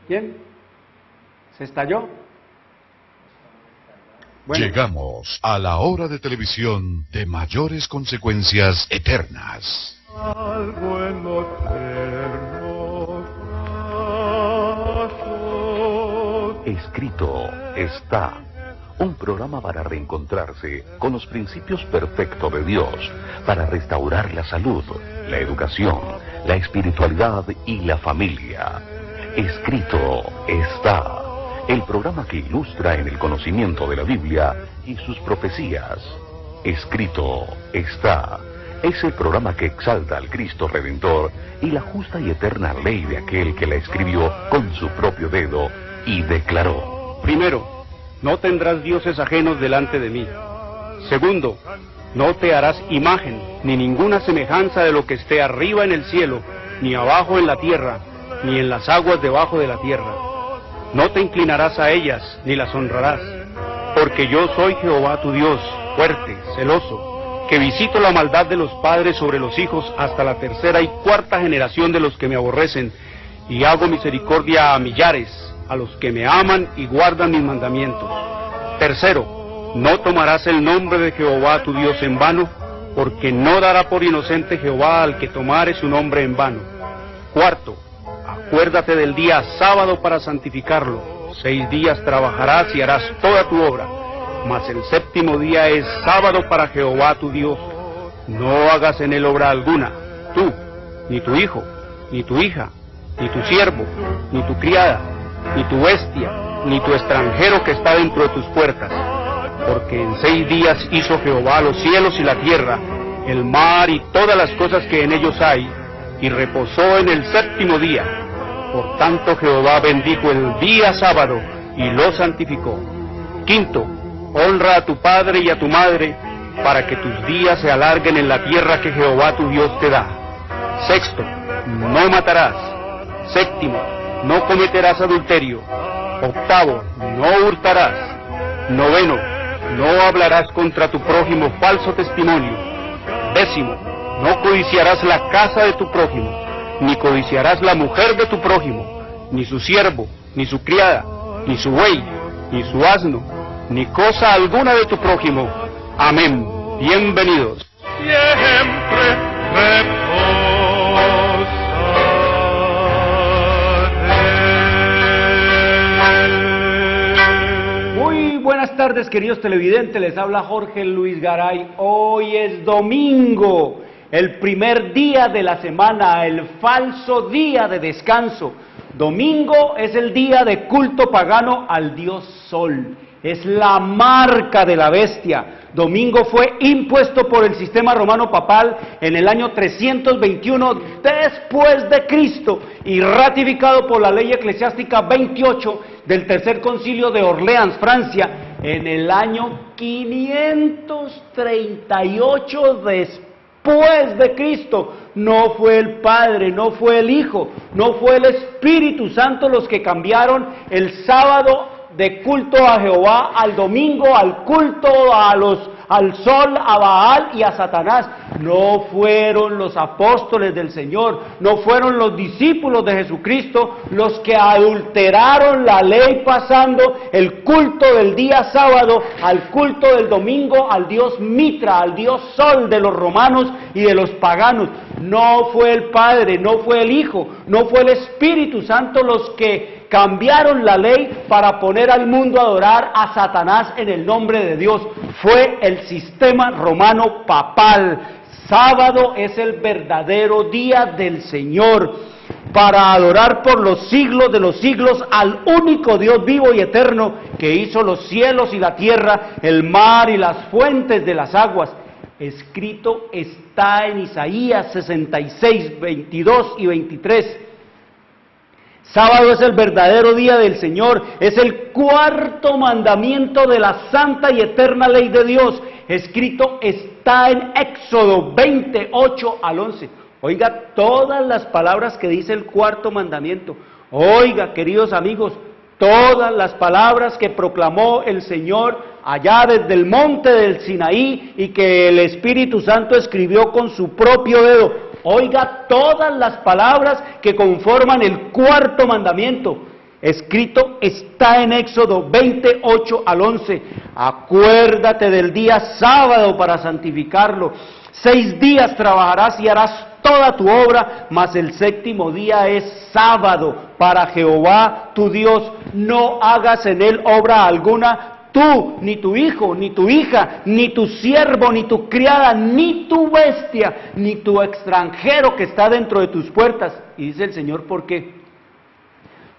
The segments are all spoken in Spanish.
Bien, ¿se estalló? Bueno. Llegamos a la hora de televisión de mayores consecuencias eternas. Algo en los eternos brazos. Escrito está. Un programa para reencontrarse con los principios perfectos de Dios, para restaurar la salud, la educación, la espiritualidad y la familia. Escrito está. El programa que ilustra en el conocimiento de la Biblia y sus profecías. Escrito está. Es el programa que exalta al Cristo Redentor y la justa y eterna ley de aquel que la escribió con su propio dedo y declaró. Primero, no tendrás dioses ajenos delante de mí. Segundo, no te harás imagen, ni ninguna semejanza de lo que esté arriba en el cielo, ni abajo en la tierra, ni en las aguas debajo de la tierra. No te inclinarás a ellas, ni las honrarás, porque yo soy Jehová tu Dios, fuerte, celoso, que visito la maldad de los padres sobre los hijos hasta la tercera y cuarta generación de los que me aborrecen, y hago misericordia a millares, a los que me aman y guardan mis mandamientos. Tercero, no tomarás el nombre de Jehová tu Dios en vano, porque no dará por inocente Jehová al que tomare su nombre en vano. Cuarto, acuérdate del día sábado para santificarlo. 6 días trabajarás y harás toda tu obra, mas el séptimo día es sábado para Jehová tu Dios. No hagas en él obra alguna, tú, ni tu hijo, ni tu hija, ni tu siervo, ni tu criada, ni tu bestia, ni tu extranjero que está dentro de tus puertas. Porque en 6 días hizo Jehová los cielos y la tierra, el mar y todas las cosas que en ellos hay, y reposó en el séptimo día. Por tanto Jehová bendijo el día sábado y lo santificó. Quinto, honra a tu padre y a tu madre, para que tus días se alarguen en la tierra que Jehová tu Dios te da. Sexto, no matarás. Séptimo, no cometerás adulterio. Octavo, no hurtarás. Noveno, no hablarás contra tu prójimo falso testimonio. Décimo, no codiciarás la casa de tu prójimo, ni codiciarás la mujer de tu prójimo, ni su siervo, ni su criada, ni su buey, ni su asno, ni cosa alguna de tu prójimo. Amén. Bienvenidos. Siempre reposaré. Muy buenas tardes, queridos televidentes, les habla Jorge Luis Garay. Hoy es domingo, el primer día de la semana, el falso día de descanso. Domingo es el día de culto pagano al dios Sol, es la marca de la bestia. Domingo fue impuesto por el sistema romano papal en el año 321 después de Cristo y ratificado por la ley eclesiástica 28 del Tercer Concilio de Orleans, Francia, en el año 538 después de Cristo. No fue el Padre, no fue el Hijo, no fue el Espíritu Santo los que cambiaron el sábado de culto a Jehová al domingo, al culto al sol, a Baal y a Satanás. No fueron los apóstoles del Señor, no fueron los discípulos de Jesucristo los que adulteraron la ley pasando el culto del día sábado al culto del domingo al dios Mitra, al dios Sol de los romanos y de los paganos. No fue el Padre, no fue el Hijo, no fue el Espíritu Santo los que cambiaron la ley para poner al mundo a adorar a Satanás en el nombre de Dios. Fue el sistema romano papal. Sábado es el verdadero día del Señor, para adorar por los siglos de los siglos al único Dios vivo y eterno que hizo los cielos y la tierra, el mar y las fuentes de las aguas. Escrito está en Isaías 66, 22 y 23. Sábado es el verdadero día del Señor, es el cuarto mandamiento de la santa y eterna ley de Dios. Escrito está en Éxodo 28 al 11. Oiga todas las palabras que dice el cuarto mandamiento. Oiga, queridos amigos, todas las palabras que proclamó el Señor allá desde el monte del Sinaí y que el Espíritu Santo escribió con su propio dedo. Oiga todas las palabras que conforman el cuarto mandamiento. Escrito está en Éxodo 28 al 11. Acuérdate del día sábado para santificarlo. 6 días trabajarás y harás toda tu obra, mas el séptimo día es sábado para Jehová tu Dios. No hagas en él obra alguna, tú, ni tu hijo, ni tu hija, ni tu siervo, ni tu criada, ni tu bestia, ni tu extranjero que está dentro de tus puertas. Y dice el Señor, ¿por qué?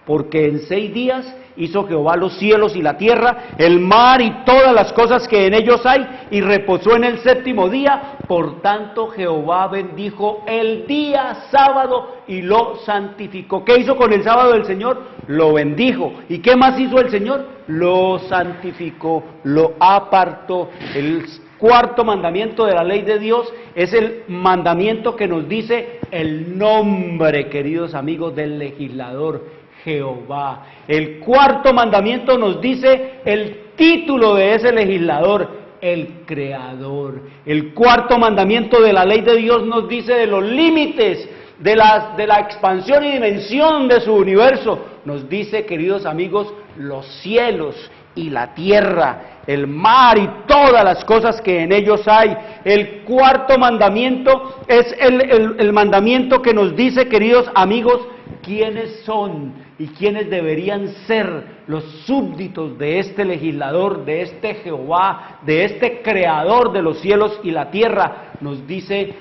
Porque en 6 días hizo Jehová los cielos y la tierra, el mar y todas las cosas que en ellos hay, y reposó en el séptimo día. Por tanto Jehová bendijo el día sábado y lo santificó. ¿Qué hizo con el sábado el Señor? Lo bendijo. ¿Y qué más hizo el Señor? Lo santificó, lo apartó. El cuarto mandamiento de la ley de Dios es el mandamiento que nos dice el nombre, queridos amigos, del legislador, Jehová. El cuarto mandamiento nos dice el título de ese legislador, el Creador. El cuarto mandamiento de la ley de Dios nos dice de los límites de la expansión y dimensión de su universo. Nos dice, queridos amigos, los cielos y la tierra, el mar y todas las cosas que en ellos hay. El cuarto mandamiento es el mandamiento que nos dice, queridos amigos, quiénes son y quiénes deberían ser los súbditos de este legislador, de este Jehová, de este creador de los cielos y la tierra. Nos dice,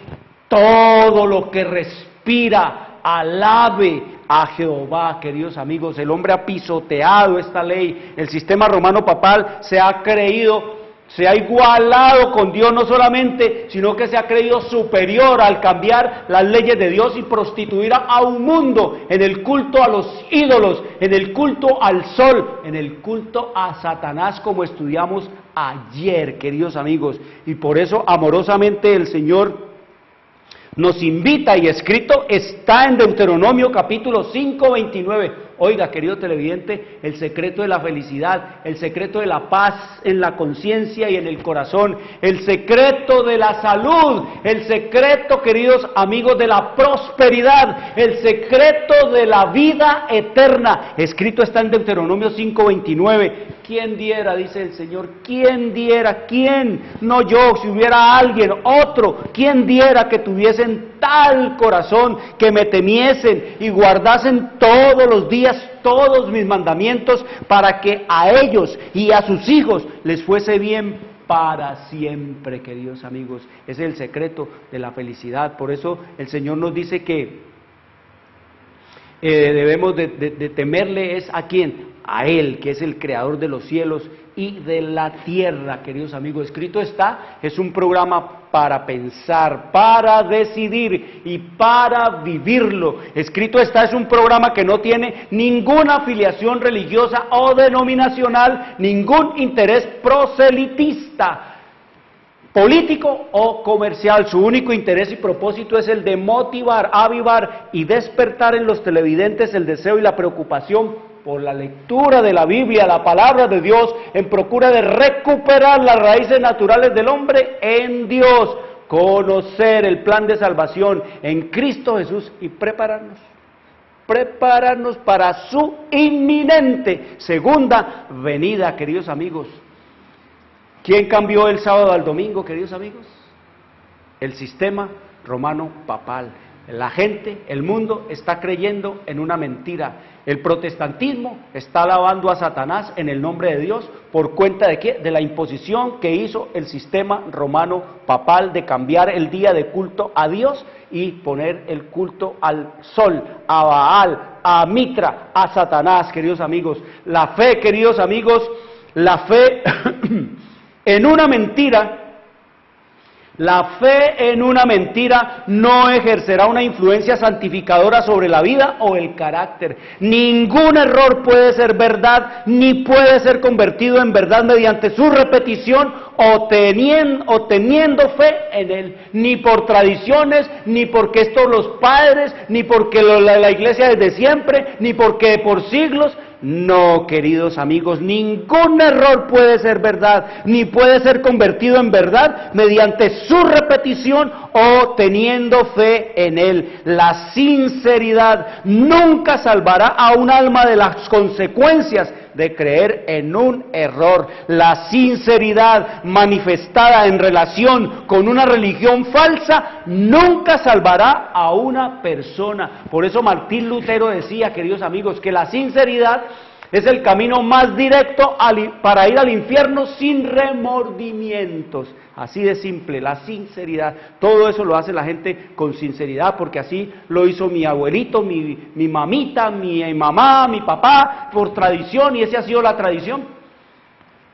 todo lo que respira, alabe a Jehová, queridos amigos. El hombre ha pisoteado esta ley, el sistema romano papal se ha igualado con Dios no solamente, sino que se ha creído superior al cambiar las leyes de Dios y prostituir a un mundo en el culto a los ídolos, en el culto al sol, en el culto a Satanás, como estudiamos ayer, queridos amigos. Y por eso amorosamente el Señor nos invita, y escrito está en Deuteronomio capítulo 5, 29. Oiga, querido televidente, el secreto de la felicidad, el secreto de la paz en la conciencia y en el corazón, el secreto de la salud, el secreto, queridos amigos, de la prosperidad, el secreto de la vida eterna. Escrito está en Deuteronomio 5, 29. ¿Quién diera, dice el Señor, quién diera, quién? No yo, si hubiera alguien, otro, quién diera que tuviesen tal corazón, que me temiesen y guardasen todos los días todos mis mandamientos, para que a ellos y a sus hijos les fuese bien para siempre, queridos amigos. Ese es el secreto de la felicidad. Por eso el Señor nos dice que debemos de temerle es a quién, a Él, que es el creador de los cielos y de la tierra, queridos amigos. Escrito está, es un programa para pensar, para decidir y para vivirlo. Escrito está, es un programa que no tiene ninguna afiliación religiosa o denominacional, ningún interés proselitista, político o comercial. Su único interés y propósito es el de motivar, avivar y despertar en los televidentes el deseo y la preocupación por la lectura de la Biblia, la palabra de Dios, en procura de recuperar las raíces naturales del hombre en Dios, conocer el plan de salvación en Cristo Jesús y prepararnos para su inminente segunda venida, queridos amigos. ¿Quién cambió el sábado al domingo, queridos amigos? El sistema romano papal. La gente, el mundo, está creyendo en una mentira. El protestantismo está alabando a Satanás en el nombre de Dios. ¿Por cuenta de qué? De la imposición que hizo el sistema romano papal de cambiar el día de culto a Dios y poner el culto al sol, a Baal, a Mitra, a Satanás, queridos amigos. La fe, queridos amigos, la fe en una mentira. La fe en una mentira no ejercerá una influencia santificadora sobre la vida o el carácter. Ningún error puede ser verdad, ni puede ser convertido en verdad mediante su repetición o teniendo fe en él. Ni por tradiciones, ni porque estos los padres, ni porque la iglesia desde siempre, ni porque por siglos. No, queridos amigos, ningún error puede ser verdad, ni puede ser convertido en verdad mediante su repetición o teniendo fe en él. La sinceridad nunca salvará a un alma de las consecuencias de creer en un error. La sinceridad manifestada en relación con una religión falsa nunca salvará a una persona. Por eso Martín Lutero decía, queridos amigos, que la sinceridad es el camino más directo para ir al infierno sin remordimientos. Así de simple, la sinceridad. Todo eso lo hace la gente con sinceridad, porque así lo hizo mi abuelito, mi mamita, mi mamá, mi papá, por tradición, y esa ha sido la tradición.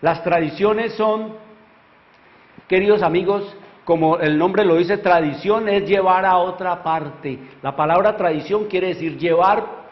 Las tradiciones son, queridos amigos, como el nombre lo dice, tradición es llevar a otra parte. La palabra tradición quiere decir llevar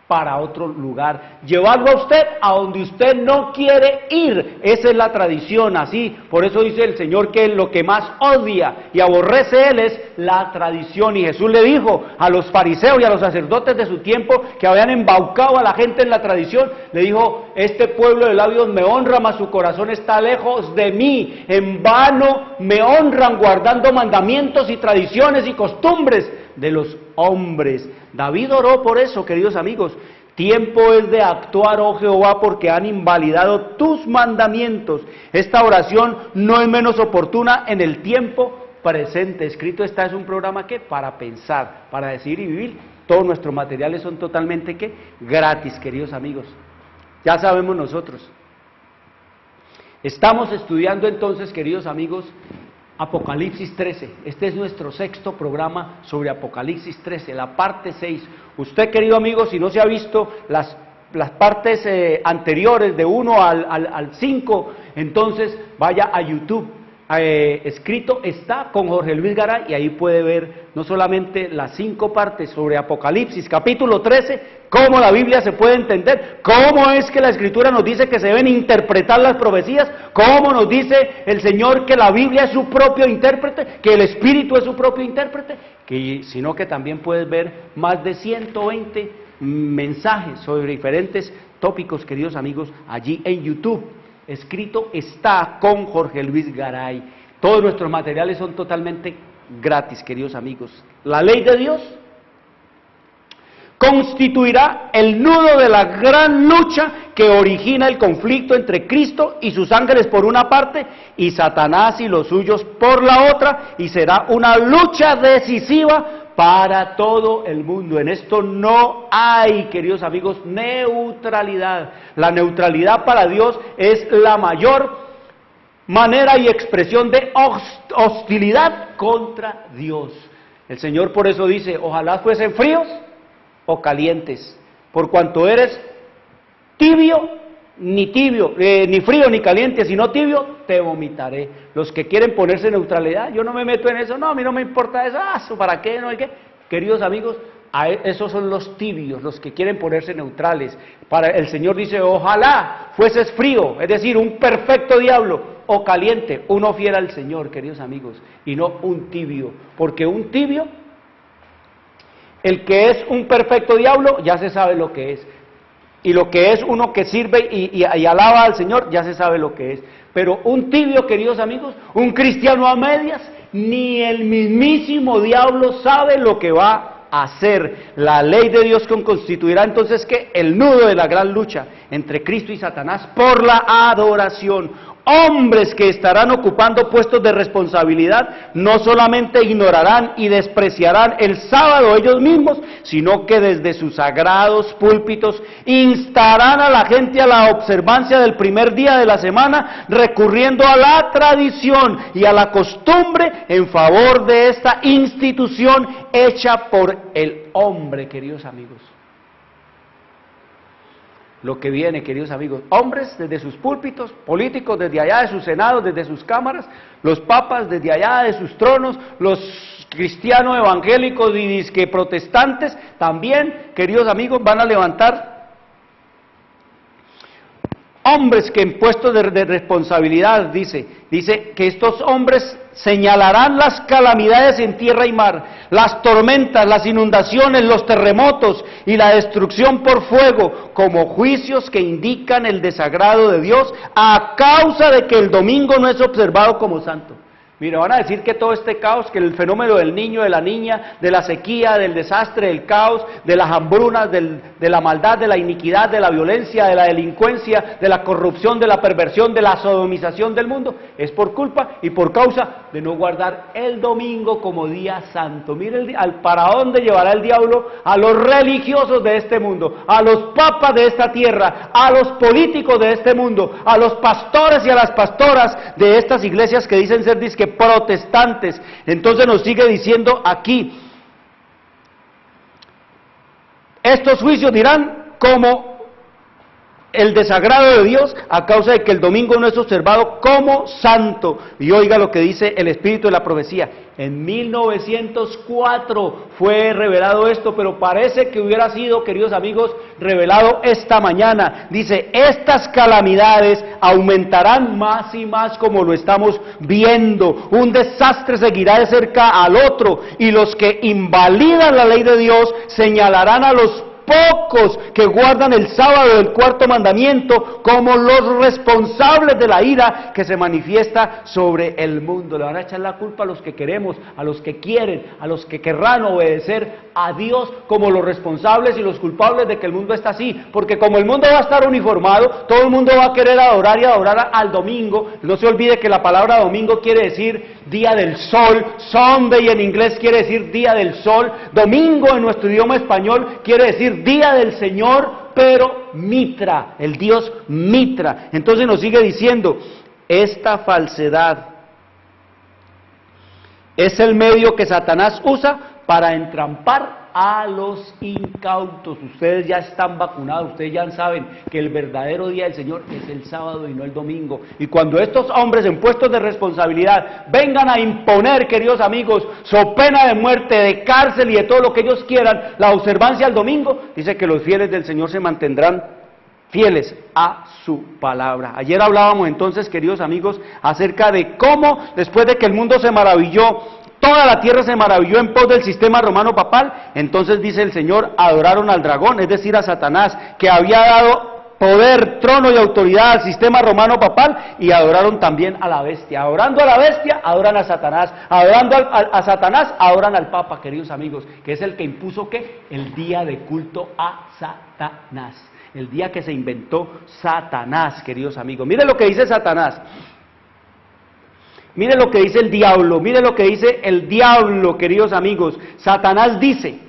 para otro lugar, llevarlo a usted a donde usted no quiere ir. Esa es la tradición, así. Por eso dice el Señor que lo que más odia y aborrece Él es la tradición. Y Jesús le dijo a los fariseos y a los sacerdotes de su tiempo que habían embaucado a la gente en la tradición, le dijo: este pueblo de labios me honra, mas su corazón está lejos de mí. En vano me honran, guardando mandamientos y tradiciones y costumbres de los hombres. David oró por eso, queridos amigos. Tiempo es de actuar, oh Jehová, porque han invalidado tus mandamientos. Esta oración no es menos oportuna en el tiempo presente. Escrito está, es un programa que para pensar, para decidir y vivir. Todos nuestros materiales son totalmente gratis, queridos amigos. Ya sabemos nosotros. Estamos estudiando entonces, queridos amigos, Apocalipsis 13, este es nuestro sexto programa sobre Apocalipsis 13, la parte 6. Usted, querido amigo, si no se ha visto las partes anteriores de 1 al 5, entonces vaya a YouTube. Escrito está con Jorge Luis Garay, y ahí puede ver no solamente las 5 partes sobre Apocalipsis, capítulo 13, cómo la Biblia se puede entender, cómo es que la Escritura nos dice que se deben interpretar las profecías, cómo nos dice el Señor que la Biblia es su propio intérprete, que el Espíritu es su propio intérprete, sino que también puedes ver más de 120 mensajes sobre diferentes tópicos, queridos amigos, allí en YouTube. Escrito está con Jorge Luis Garay. Todos nuestros materiales son totalmente gratis, queridos amigos. La ley de Dios constituirá el nudo de la gran lucha que origina el conflicto entre Cristo y sus ángeles por una parte y Satanás y los suyos por la otra, y será una lucha decisiva para todo el mundo. En esto no hay, queridos amigos, neutralidad. La neutralidad para Dios es la mayor manera y expresión de hostilidad contra Dios. El Señor por eso dice: ojalá fuesen fríos o calientes, por cuanto eres tibio, ni frío ni caliente, sino tibio, te vomitaré. Los que quieren ponerse neutralidad, yo no me meto en eso, no, a mí no me importa eso, ¿para qué? No hay que. Queridos amigos, esos son los tibios, los que quieren ponerse neutrales. El Señor dice: ojalá fueses frío, es decir, un perfecto diablo, o caliente, uno fiel al Señor, queridos amigos, y no un tibio, porque un tibio, el que es un perfecto diablo, ya se sabe lo que es. Y lo que es uno que sirve y alaba al Señor, ya se sabe lo que es. Pero un tibio, queridos amigos, un cristiano a medias, ni el mismísimo diablo sabe lo que va a hacer. La ley de Dios constituirá entonces que el nudo de la gran lucha entre Cristo y Satanás por la adoración. Hombres que estarán ocupando puestos de responsabilidad no solamente ignorarán y despreciarán el sábado ellos mismos, sino que desde sus sagrados púlpitos instarán a la gente a la observancia del primer día de la semana, recurriendo a la tradición y a la costumbre en favor de esta institución hecha por el hombre, queridos amigos. Lo que viene, queridos amigos, hombres desde sus púlpitos, políticos desde allá de sus senados, desde sus cámaras, los papas desde allá de sus tronos, los cristianos evangélicos y disque protestantes también, queridos amigos, van a levantar hombres que en puestos de responsabilidad, dice que estos hombres señalarán las calamidades en tierra y mar, las tormentas, las inundaciones, los terremotos y la destrucción por fuego, como juicios que indican el desagrado de Dios a causa de que el domingo no es observado como santo. Mira, van a decir que todo este caos, que el fenómeno del niño, de la niña, de la sequía, del desastre, del caos, de las hambrunas, de la maldad, de la iniquidad, de la violencia, de la delincuencia, de la corrupción, de la perversión, de la sodomización del mundo, es por culpa y por causa de no guardar el domingo como día santo. Mire para dónde llevará el diablo a los religiosos de este mundo, a los papas de esta tierra, a los políticos de este mundo, a los pastores y a las pastoras de estas iglesias que dicen ser disque protestantes. Entonces nos sigue diciendo aquí, estos juicios dirán como el desagrado de Dios a causa de que el domingo no es observado como santo. Y oiga lo que dice el espíritu de la profecía. En 1904 fue revelado esto, pero parece que hubiera sido, queridos amigos, revelado esta mañana. Dice, estas calamidades aumentarán más y más como lo estamos viendo. Un desastre seguirá de cerca al otro, y los que invalidan la ley de Dios señalarán a los pocos que guardan el sábado del cuarto mandamiento como los responsables de la ira que se manifiesta sobre el mundo. Le van a echar la culpa a los que queremos, a los que quieren, a los que querrán obedecer a Dios como los responsables y los culpables de que el mundo está así, porque como el mundo va a estar uniformado, todo el mundo va a querer adorar y adorar al domingo. No se olvide que la palabra domingo quiere decir día del sol, Sunday en inglés quiere decir día del sol, domingo en nuestro idioma español quiere decir día del Señor, pero Mitra, el Dios Mitra. Entonces nos sigue diciendo, esta falsedad es el medio que Satanás usa para entrampar a los incautos. Ustedes ya están vacunados, ustedes ya saben que el verdadero día del Señor es el sábado y no el domingo. Y cuando estos hombres en puestos de responsabilidad vengan a imponer, queridos amigos, so pena de muerte, de cárcel y de todo lo que ellos quieran, la observancia al domingo, dice que los fieles del Señor se mantendrán fieles a su palabra. Ayer hablábamos entonces, queridos amigos, acerca de cómo después de que el mundo se maravilló, toda la tierra se maravilló en pos del sistema romano papal, entonces dice el Señor, adoraron al dragón, es decir a Satanás, que había dado poder, trono y autoridad al sistema romano papal, y adoraron también a la bestia. Adorando a la bestia, adoran a Satanás. Adorando a Satanás, adoran al Papa, queridos amigos, que es el que impuso ¿qué? El día de culto a Satanás. El día que se inventó Satanás, queridos amigos. Mire lo que dice Satanás. Mire lo que dice el diablo, mire lo que dice el diablo, queridos amigos. Satanás dice,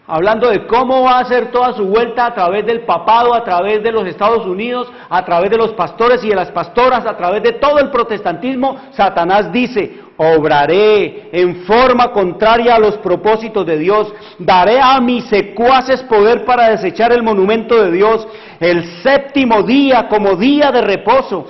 hablando de cómo va a hacer toda su vuelta a través del papado, a través de los Estados Unidos, a través de los pastores y de las pastoras, a través de todo el protestantismo, Satanás dice, obraré en forma contraria a los propósitos de Dios, daré a mis secuaces poder para desechar el monumento de Dios, el séptimo día como día de reposo.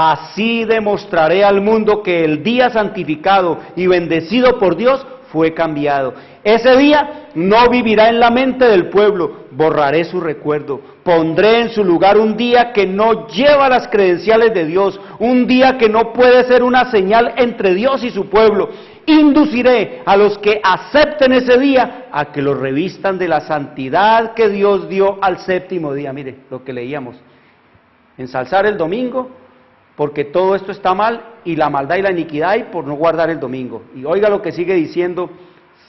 Así demostraré al mundo que el día santificado y bendecido por Dios fue cambiado. Ese día no vivirá en la mente del pueblo, borraré su recuerdo, pondré en su lugar un día que no lleva las credenciales de Dios, un día que no puede ser una señal entre Dios y su pueblo. Induciré a los que acepten ese día a que lo revistan de la santidad que Dios dio al séptimo día. Mire lo que leíamos, ensalzar el domingo, porque todo esto está mal, y la maldad y la iniquidad hay por no guardar el domingo. Y oiga lo que sigue diciendo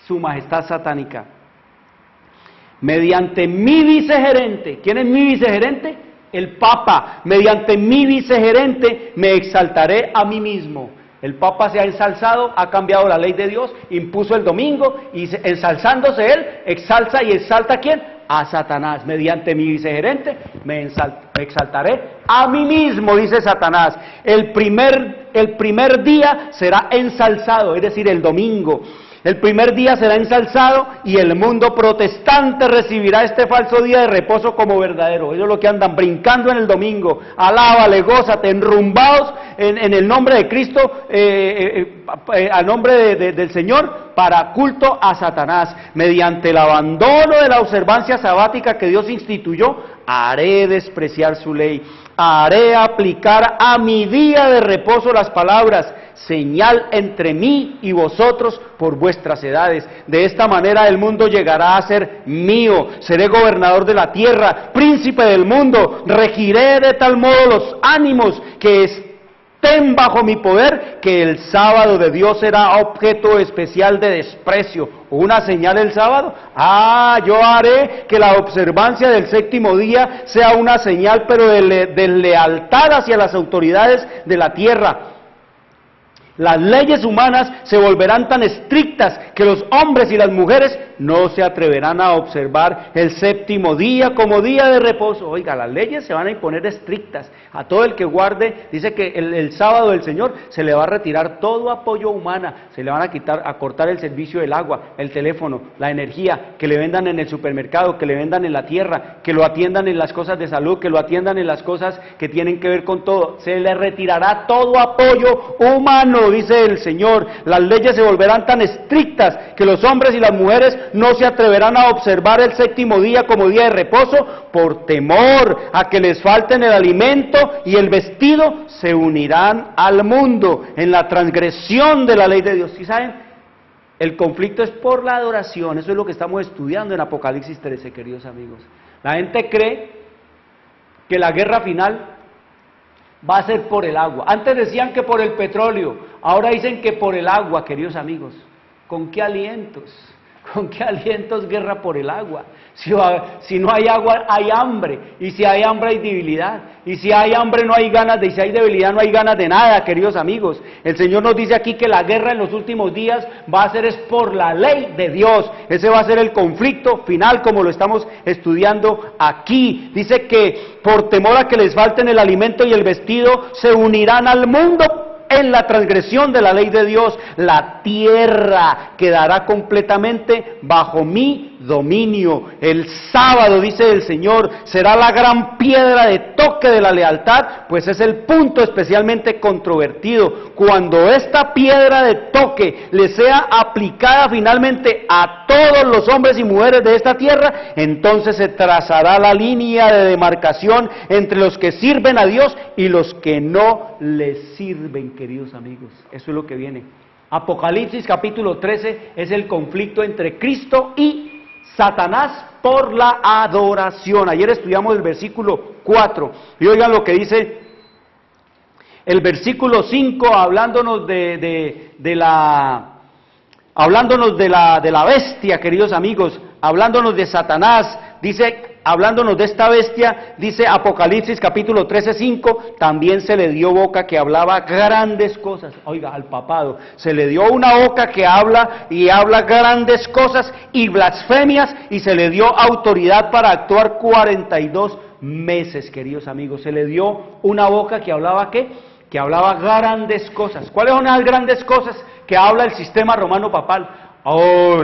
su majestad satánica. Mediante mi vicegerente, ¿quién es mi vicegerente? El Papa. Mediante mi vicegerente me exaltaré a mí mismo. El Papa se ha ensalzado, ha cambiado la ley de Dios, impuso el domingo, y ensalzándose él, exalza y exalta ¿a quién? A Satanás. Mediante mi vicegerente me exaltaré a mí mismo, dice Satanás. El primer día será ensalzado, es decir, el domingo. El primer día será ensalzado y el mundo protestante recibirá este falso día de reposo como verdadero. Ellos lo que andan brincando en el domingo, alábale, gózate, enrumbados en el nombre de Cristo, a nombre del Señor para culto a Satanás. Mediante el abandono de la observancia sabática que Dios instituyó, haré despreciar su ley. Haré aplicar a mi día de reposo las palabras, señal entre mí y vosotros por vuestras edades. De esta manera el mundo llegará a ser mío, seré gobernador de la tierra, príncipe del mundo, regiré de tal modo los ánimos que estén bajo mi poder, que el sábado de Dios será objeto especial de desprecio. ¿Una señal el sábado? Yo haré que la observancia del séptimo día sea una señal, pero de lealtad hacia las autoridades de la tierra. Las leyes humanas se volverán tan estrictas que los hombres y las mujeres no se atreverán a observar el séptimo día como día de reposo. Oiga, las leyes se van a imponer estrictas. A todo el que guarde, dice que el sábado del Señor se le va a retirar todo apoyo humana, se le van a cortar el servicio del agua, el teléfono, la energía, que le vendan en el supermercado, que le vendan en la tierra, que lo atiendan en las cosas de salud, que lo atiendan en las cosas que tienen que ver con todo. Se le retirará todo apoyo humano, dice el Señor. Las leyes se volverán tan estrictas que los hombres y las mujeres no se atreverán a observar el séptimo día como día de reposo por temor a que les falten el alimento y el vestido. Se unirán al mundo en la transgresión de la ley de Dios. ¿Sí saben? El conflicto es por la adoración. Eso es lo que estamos estudiando en Apocalipsis 13, queridos amigos. La gente cree que la guerra final va a ser por el agua. Antes decían que por el petróleo, ahora dicen que por el agua, queridos amigos. ¿Con qué alientos? ¿Con qué alientos guerra por el agua? Si no hay agua, hay hambre. Y si hay hambre, hay debilidad. Y si hay hambre, no hay ganas de... Y si hay debilidad, no hay ganas de nada, queridos amigos. El Señor nos dice aquí que la guerra en los últimos días va a ser es por la ley de Dios. Ese va a ser el conflicto final, como lo estamos estudiando aquí. Dice que por temor a que les falten el alimento y el vestido, se unirán al mundo en la transgresión de la ley de Dios. La tierra quedará completamente bajo mi dominio. El sábado, dice el Señor, será la gran piedra de toque de la lealtad, pues es el punto especialmente controvertido. Cuando esta piedra de toque le sea aplicada finalmente a todos los hombres y mujeres de esta tierra, entonces se trazará la línea de demarcación entre los que sirven a Dios y los que no le sirven, queridos amigos. Eso es lo que viene. Apocalipsis capítulo 13 es el conflicto entre Cristo y Satanás por la adoración. Ayer estudiamos el versículo 4 y oigan lo que dice el versículo 5, hablándonos de la bestia, queridos amigos, hablándonos de Satanás. Dice, hablándonos de esta bestia, dice Apocalipsis capítulo 13:5, también se le dio boca que hablaba grandes cosas. Oiga, al papado, se le dio una boca que habla grandes cosas y blasfemias, y se le dio autoridad para actuar 42 meses, queridos amigos. Se le dio una boca que hablaba, ¿qué? Que hablaba grandes cosas. ¿Cuáles son las grandes cosas que habla el sistema romano papal?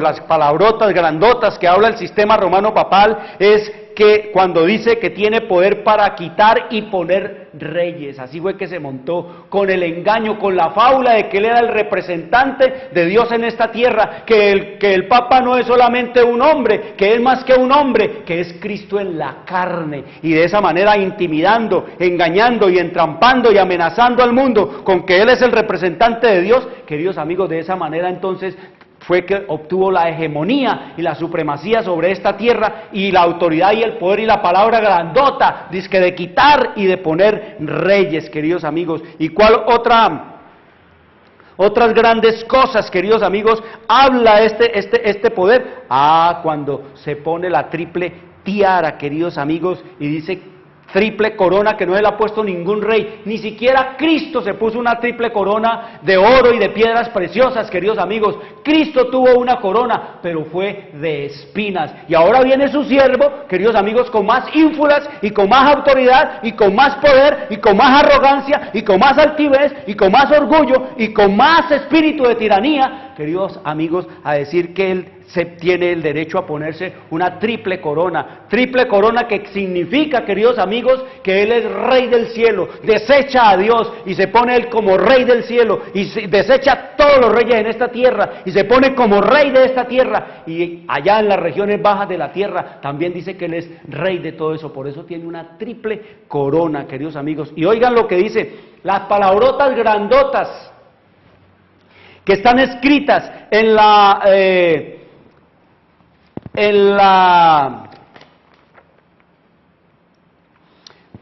Las palabrotas grandotas que habla el sistema romano papal es que cuando dice que tiene poder para quitar y poner reyes. Así fue que se montó con el engaño, con la fábula de que él era el representante de Dios en esta tierra, que el Papa no es solamente un hombre, que es más que un hombre, que es Cristo en la carne, y de esa manera intimidando, engañando y entrampando y amenazando al mundo con que él es el representante de Dios. Queridos amigos, de esa manera entonces fue que obtuvo la hegemonía y la supremacía sobre esta tierra, y la autoridad y el poder y la palabra grandota, dizque de quitar y de poner reyes, queridos amigos. ¿Y cuál otras grandes cosas, queridos amigos, habla este poder? Cuando se pone la triple tiara, queridos amigos, y dice triple corona que no se le ha puesto ningún rey, ni siquiera Cristo se puso una triple corona de oro y de piedras preciosas, queridos amigos. Cristo tuvo una corona, pero fue de espinas, y ahora viene su siervo, queridos amigos, con más ínfulas y con más autoridad y con más poder y con más arrogancia y con más altivez y con más orgullo y con más espíritu de tiranía, queridos amigos, a decir que él tiene el derecho a ponerse una triple corona que significa, queridos amigos, que Él es Rey del cielo, desecha a Dios y se pone Él como Rey del cielo y desecha a todos los reyes en esta tierra y se pone como Rey de esta tierra, y allá en las regiones bajas de la tierra también dice que Él es Rey de todo eso. Por eso tiene una triple corona, queridos amigos. Y oigan lo que dice, las palabrotas grandotas que están escritas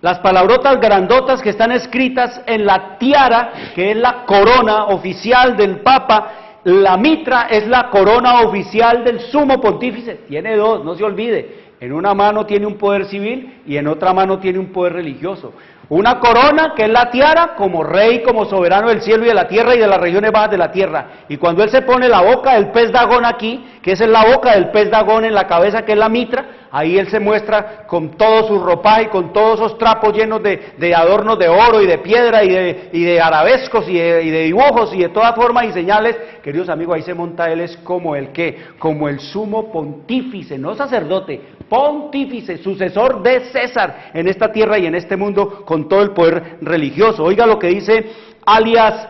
las palabrotas grandotas que están escritas en la tiara, que es la corona oficial del Papa. La mitra es la corona oficial del sumo pontífice. Tiene dos, no se olvide. En una mano tiene un poder civil y en otra mano tiene un poder religioso. Una corona que es la tiara como rey, como soberano del cielo y de la tierra y de las regiones bajas de la tierra. Y cuando él se pone la boca del pez Dagón aquí, que es la boca del pez Dagón en la cabeza, que es la mitra, ahí él se muestra con todo su ropaje y con todos esos trapos llenos de adornos de oro y de piedra y de arabescos y de dibujos y de todas formas y señales. Queridos amigos, ahí se monta él, es como el ¿qué? Como el sumo pontífice, no sacerdote, pontífice, sucesor de César en esta tierra y en este mundo, con todo el poder religioso. Oiga lo que dice alias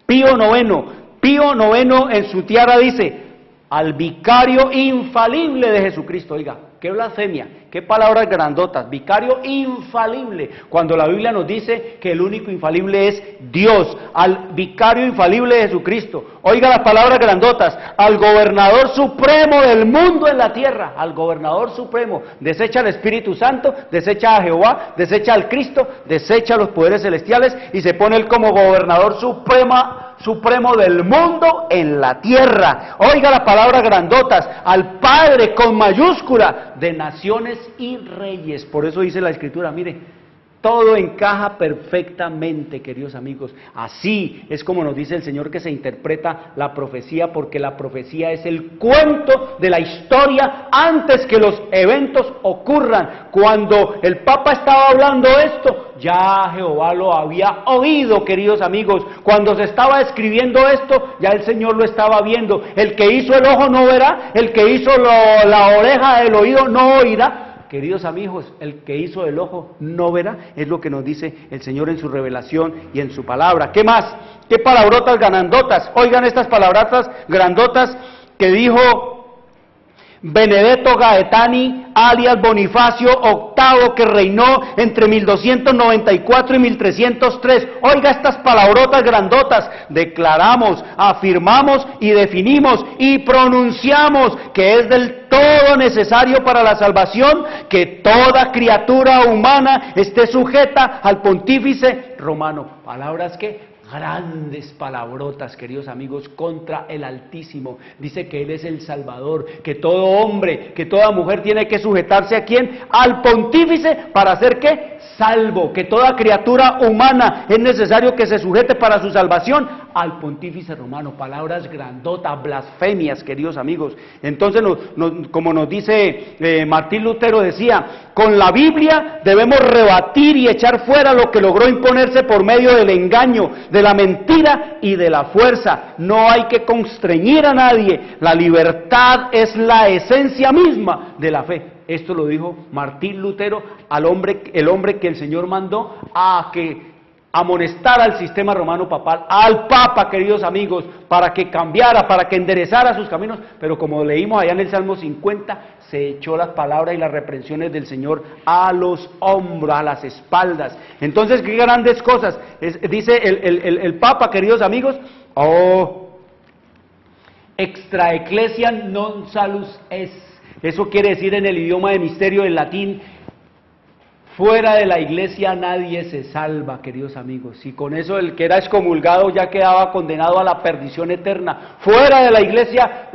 Pío IX. Pío IX en su tiara dice, al vicario infalible de Jesucristo. Oiga, qué blasfemia, qué palabras grandotas, vicario infalible, cuando la Biblia nos dice que el único infalible es Dios, al vicario infalible de Jesucristo. Oiga las palabras grandotas, al gobernador supremo del mundo en la tierra, al gobernador supremo. Desecha al Espíritu Santo, desecha a Jehová, desecha al Cristo, desecha los poderes celestiales y se pone él como gobernador supremo del mundo en la tierra. Oiga las palabras grandotas, al Padre con mayúscula de naciones y reyes. Por eso dice la Escritura, mire, todo encaja perfectamente, queridos amigos. Así es como nos dice el Señor que se interpreta la profecía, porque la profecía es el cuento de la historia antes que los eventos ocurran. Cuando el Papa estaba hablando esto, ya Jehová lo había oído, queridos amigos. Cuando se estaba escribiendo esto, ya el Señor lo estaba viendo. El que hizo el ojo no verá, el que hizo la oreja del oído no oirá. Queridos amigos, el que hizo el ojo no verá, es lo que nos dice el Señor en su revelación y en su palabra. ¿Qué más? ¿Qué palabrotas grandotas? Oigan estas palabrotas grandotas que dijo Benedetto Gaetani, alias Bonifacio VIII, que reinó entre 1294 y 1303. Oiga estas palabrotas grandotas, declaramos, afirmamos y definimos y pronunciamos que es del todo necesario para la salvación que toda criatura humana esté sujeta al pontífice romano. Palabras que grandes palabrotas, queridos amigos, contra el Altísimo. Dice que Él es el Salvador, que todo hombre, que toda mujer tiene que sujetarse ¿a quién? Al pontífice para ser ¿qué? Salvo, que toda criatura humana es necesario que se sujete para su salvación al pontífice romano. Palabras grandotas, blasfemias, queridos amigos. Entonces, como nos dice Martín Lutero, decía, con la Biblia debemos rebatir y echar fuera lo que logró imponerse por medio del engaño, de la mentira y de la fuerza. No hay que constreñir a nadie. La libertad es la esencia misma de la fe. Esto lo dijo Martín Lutero, el hombre que el Señor mandó a que amonestara al sistema romano papal, al Papa, queridos amigos, para que cambiara, para que enderezara sus caminos. Pero como leímos allá en el Salmo 50, se echó las palabras y las reprensiones del Señor a los hombros, a las espaldas. Entonces, qué grandes cosas. Dice el Papa, queridos amigos, extra ecclesiam non salus est. Eso quiere decir en el idioma de misterio del latín, fuera de la iglesia nadie se salva, queridos amigos. Y con eso el que era excomulgado ya quedaba condenado a la perdición eterna. Fuera de la iglesia,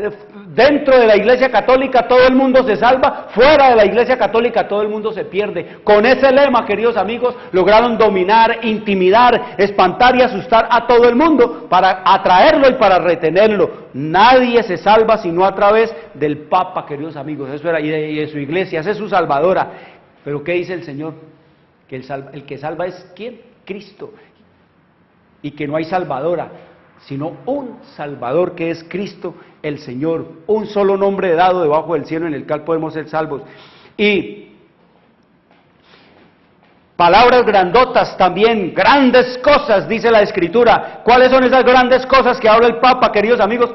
dentro de la iglesia católica todo el mundo se salva, fuera de la iglesia católica todo el mundo se pierde. Con ese lema, queridos amigos, lograron dominar, intimidar, espantar y asustar a todo el mundo para atraerlo y para retenerlo. Nadie se salva sino a través del Papa, queridos amigos. Eso era, y de su iglesia, esa es su salvadora. Pero ¿qué dice el Señor? Que el que salva es ¿quién? Cristo. Y que no hay salvadora. sino un Salvador que es Cristo el Señor, un solo nombre dado debajo del cielo en el cual podemos ser salvos. Y palabras grandotas también, grandes cosas, dice la Escritura. ¿Cuáles son esas grandes cosas que habla el Papa, queridos amigos?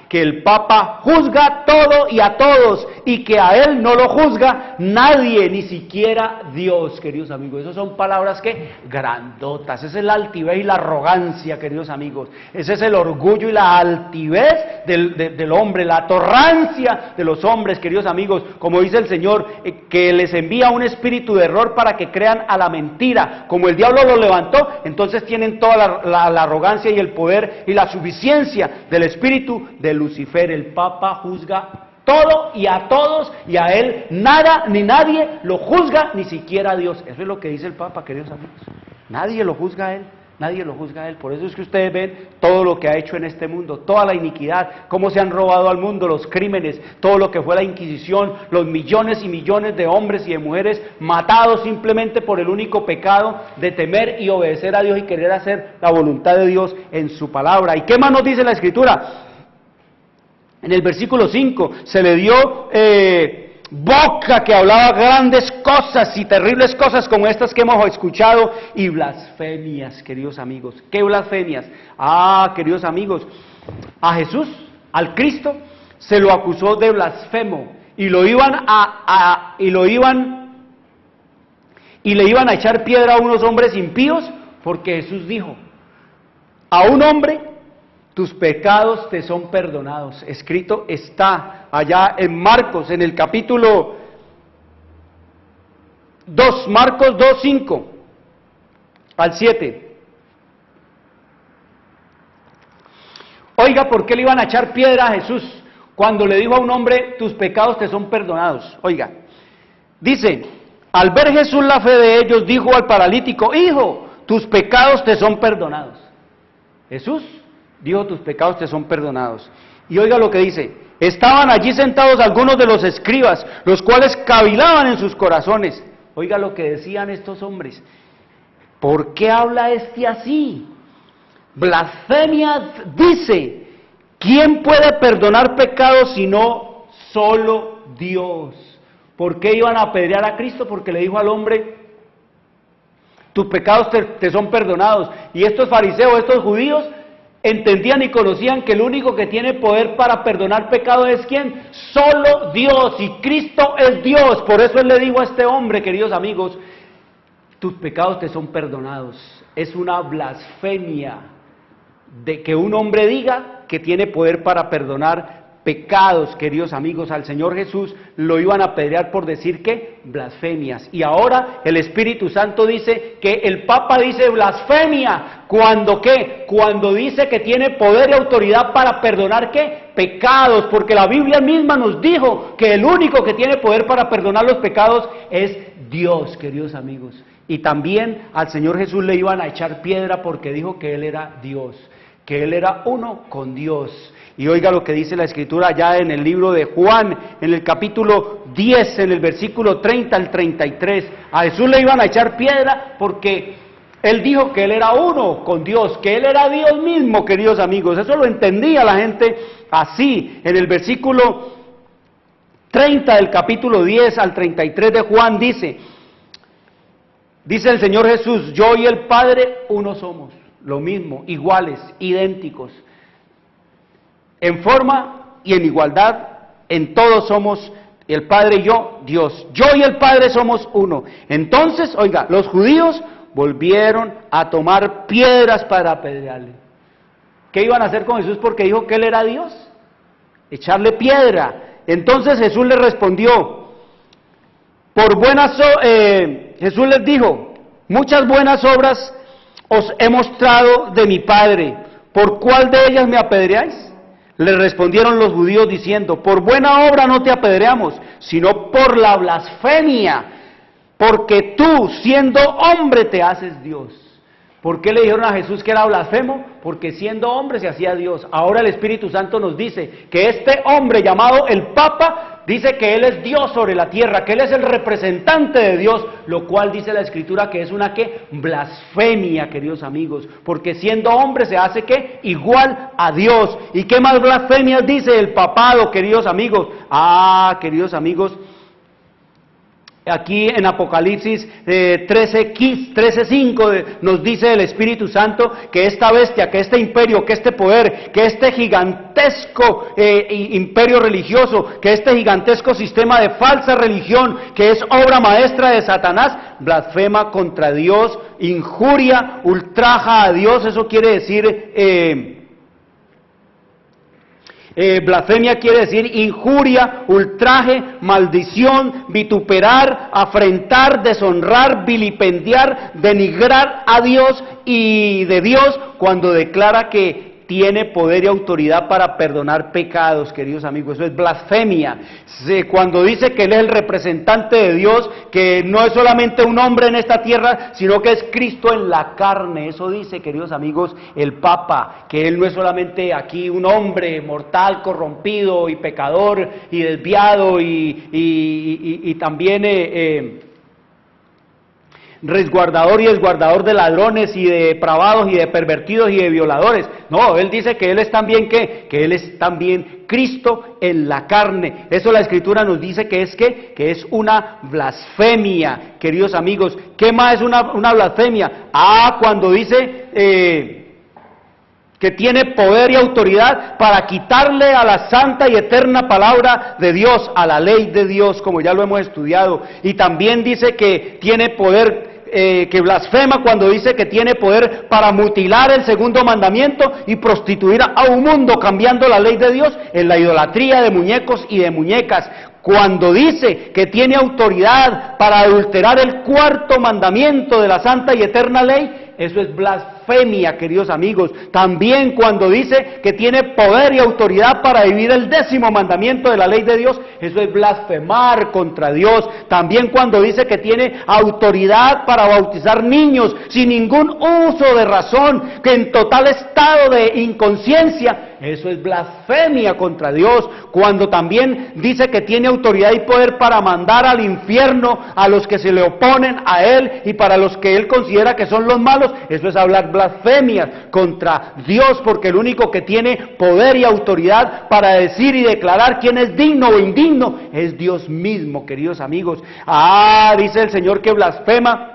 Que el Papa juzga todo y a todos, y que a él no lo juzga nadie, ni siquiera Dios, queridos amigos. Esas son palabras que grandotas. Esa es la altivez y la arrogancia, queridos amigos. Ese es el orgullo y la altivez del hombre, la torrancia de los hombres, queridos amigos. Como dice el Señor, que les envía un espíritu de error para que crean a la mentira. Como el diablo lo levantó, entonces tienen toda la arrogancia y el poder y la suficiencia del espíritu de Lucifer. El Papa juzga todo y a todos, y a él nada ni nadie lo juzga, ni siquiera a Dios. Eso es lo que dice el Papa, queridos amigos. Nadie lo juzga a él, nadie lo juzga a él. Por eso es que ustedes ven todo lo que ha hecho en este mundo, toda la iniquidad, cómo se han robado al mundo, los crímenes, todo lo que fue la Inquisición, los millones y millones de hombres y de mujeres matados simplemente por el único pecado de temer y obedecer a Dios y querer hacer la voluntad de Dios en su palabra. ¿Y qué más nos dice la Escritura? En el versículo 5 se le dio boca que hablaba grandes cosas y terribles cosas como estas que hemos escuchado, y blasfemias, queridos amigos. ¿Qué blasfemias? Queridos amigos, a Jesús, al Cristo, se lo acusó de blasfemo y le iban a echar piedra a unos hombres impíos, porque Jesús dijo: a un hombre tus pecados te son perdonados. Escrito está allá en Marcos, en el capítulo 2, Marcos 2, 5 al 7. Oiga, ¿por qué le iban a echar piedra a Jesús cuando le dijo a un hombre, tus pecados te son perdonados? Oiga, dice, al ver Jesús la fe de ellos, dijo al paralítico: hijo, tus pecados te son perdonados. Jesús dijo: tus pecados te son perdonados. Y oiga lo que dice: estaban allí sentados algunos de los escribas, los cuales cavilaban en sus corazones. Oiga lo que decían estos hombres: ¿por qué habla este así? Blasfemias dice. ¿Quién puede perdonar pecados sino solo Dios? ¿Por qué iban a apedrear a Cristo? Porque le dijo al hombre: tus pecados te son perdonados. Y estos fariseos, estos judíos, entendían y conocían que el único que tiene poder para perdonar pecados es ¿quién? Solo Dios, y Cristo es Dios. Por eso él le dijo a este hombre, queridos amigos, tus pecados te son perdonados. Es una blasfemia de que un hombre diga que tiene poder para perdonar pecados, queridos amigos. Al Señor Jesús lo iban a apedrear por decir que blasfemias. Y ahora el Espíritu Santo dice que el Papa dice blasfemia. ¿Cuándo qué? Cuando dice que tiene poder y autoridad para perdonar ¿qué? Pecados, porque la Biblia misma nos dijo que el único que tiene poder para perdonar los pecados es Dios, queridos amigos. Y también al Señor Jesús le iban a echar piedra porque dijo que Él era Dios, que Él era uno con Dios. Y oiga lo que dice la Escritura allá en el libro de Juan, en el capítulo 10, en el versículo 30 al 33. A Jesús le iban a echar piedra porque Él dijo que Él era uno con Dios, que Él era Dios mismo, queridos amigos. Eso lo entendía la gente así. En el versículo 30 del capítulo 10 al 33 de Juan dice el Señor Jesús: yo y el Padre uno somos, lo mismo, iguales, idénticos. En forma y en igualdad, en todo somos el Padre y yo, Dios. Yo y el Padre somos uno. Entonces, oiga, los judíos volvieron a tomar piedras para apedrearle. ¿Qué iban a hacer con Jesús porque dijo que Él era Dios? Echarle piedra. Entonces Jesús les respondió, Jesús les dijo: muchas buenas obras os he mostrado de mi Padre, ¿por cuál de ellas me apedreáis? Le respondieron los judíos diciendo: por buena obra no te apedreamos, sino por la blasfemia, porque tú, siendo hombre, te haces Dios. ¿Por qué le dijeron a Jesús que era blasfemo? Porque siendo hombre se hacía Dios. Ahora el Espíritu Santo nos dice que este hombre llamado el Papa dice que Él es Dios sobre la tierra, que Él es el representante de Dios, lo cual dice la Escritura que es una ¿qué? Blasfemia, queridos amigos, porque siendo hombre se hace ¿qué? Igual a Dios. ¿Y qué más blasfemias dice el papado, queridos amigos? Queridos amigos, aquí en Apocalipsis 13:5 nos dice el Espíritu Santo que esta bestia, que este imperio, que este poder, que este gigantesco imperio religioso, que este gigantesco sistema de falsa religión, que es obra maestra de Satanás, blasfema contra Dios, injuria, ultraja a Dios. Eso quiere decir... blasfemia quiere decir injuria, ultraje, maldición, vituperar, afrentar, deshonrar, vilipendiar, denigrar a Dios y de Dios cuando declara que tiene poder y autoridad para perdonar pecados, queridos amigos. Eso es blasfemia. Cuando dice que Él es el representante de Dios, que no es solamente un hombre en esta tierra, sino que es Cristo en la carne. Eso dice, queridos amigos, el Papa, que Él no es solamente aquí un hombre mortal, corrompido y pecador y desviado y también... resguardador y desguardador de ladrones y de depravados y de pervertidos y de violadores. No, Él dice que Él es también ¿qué? Que Él es también Cristo en la carne. Eso la Escritura nos dice que es ¿qué? Que es una blasfemia, queridos amigos. ¿Qué más es una blasfemia? Cuando dice que tiene poder y autoridad para quitarle a la santa y eterna palabra de Dios, a la ley de Dios, como ya lo hemos estudiado. Y también dice que tiene poder, que blasfema cuando dice que tiene poder para mutilar el segundo mandamiento y prostituir a un mundo, cambiando la ley de Dios en la idolatría de muñecos y de muñecas. Cuando dice que tiene autoridad para adulterar el cuarto mandamiento de la santa y eterna ley, eso es blasfemia, queridos amigos. También cuando dice que tiene poder y autoridad para vivir el 10º mandamiento de la ley de Dios, eso es blasfemar contra Dios. También cuando dice que tiene autoridad para bautizar niños sin ningún uso de razón, que en total estado de inconsciencia, eso es blasfemia contra Dios. Cuando también dice que tiene autoridad y poder para mandar al infierno a los que se le oponen a Él y para los que Él considera que son los malos, eso es hablar blasfemias contra Dios, porque el único que tiene poder y autoridad para decir y declarar quién es digno o indigno es Dios mismo, queridos amigos. Dice el Señor que blasfema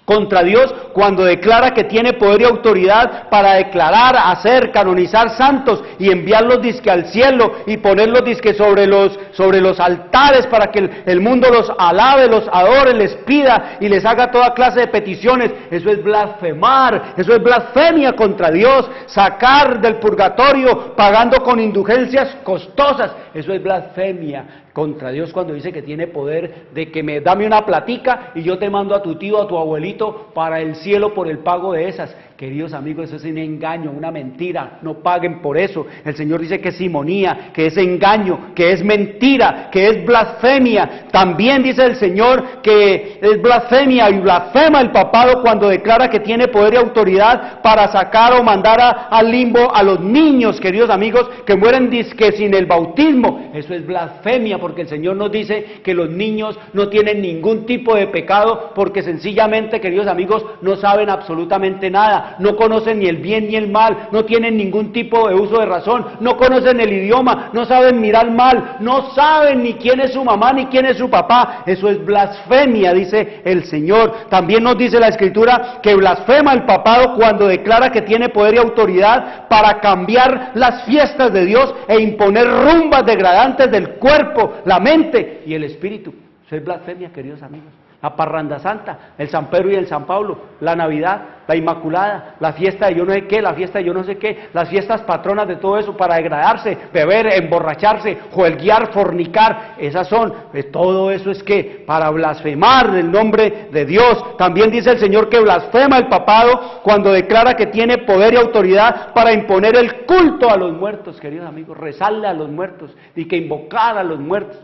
contra Dios cuando declara que tiene poder y autoridad para declarar, hacer, canonizar santos y enviarlos disque al cielo y ponerlos disque sobre los altares para que el mundo los alabe, los adore, les pida y les haga toda clase de peticiones. Eso es blasfemar, eso es blasfemia contra Dios. Sacar del purgatorio pagando con indulgencias costosas, eso es blasfemia contra Dios cuando dice que tiene poder de que dame una platica y yo te mando a tu tío, a tu abuelito para el cielo por el pago de esas. Queridos amigos, eso es un engaño, una mentira, no paguen por eso. El Señor dice que es simonía, que es engaño, que es mentira, que es blasfemia. También dice el Señor que es blasfemia y blasfema el papado cuando declara que tiene poder y autoridad para sacar o mandar al limbo a los niños, queridos amigos, que mueren disque sin el bautismo. Eso es blasfemia, porque el Señor nos dice que los niños no tienen ningún tipo de pecado, porque sencillamente, queridos amigos, no saben absolutamente nada. No conocen ni el bien ni el mal, no tienen ningún tipo de uso de razón, no conocen el idioma, no saben mirar mal, no saben ni quién es su mamá ni quién es su papá. Eso es blasfemia, dice el Señor. También nos dice la Escritura que blasfema el papado cuando declara que tiene poder y autoridad para cambiar las fiestas de Dios e imponer rumbas degradantes del cuerpo, la mente y el espíritu. Eso es blasfemia, queridos amigos. La parranda santa, el San Pedro y el San Pablo, la Navidad, la Inmaculada, la fiesta de yo no sé qué, la fiesta de yo no sé qué, las fiestas patronas de todo eso para degradarse, beber, emborracharse, juelguear, fornicar, esas son, todo eso es que para blasfemar el nombre de Dios. También dice el Señor que blasfema el papado cuando declara que tiene poder y autoridad para imponer el culto a los muertos, queridos amigos, rezarle a los muertos y que invocar a los muertos.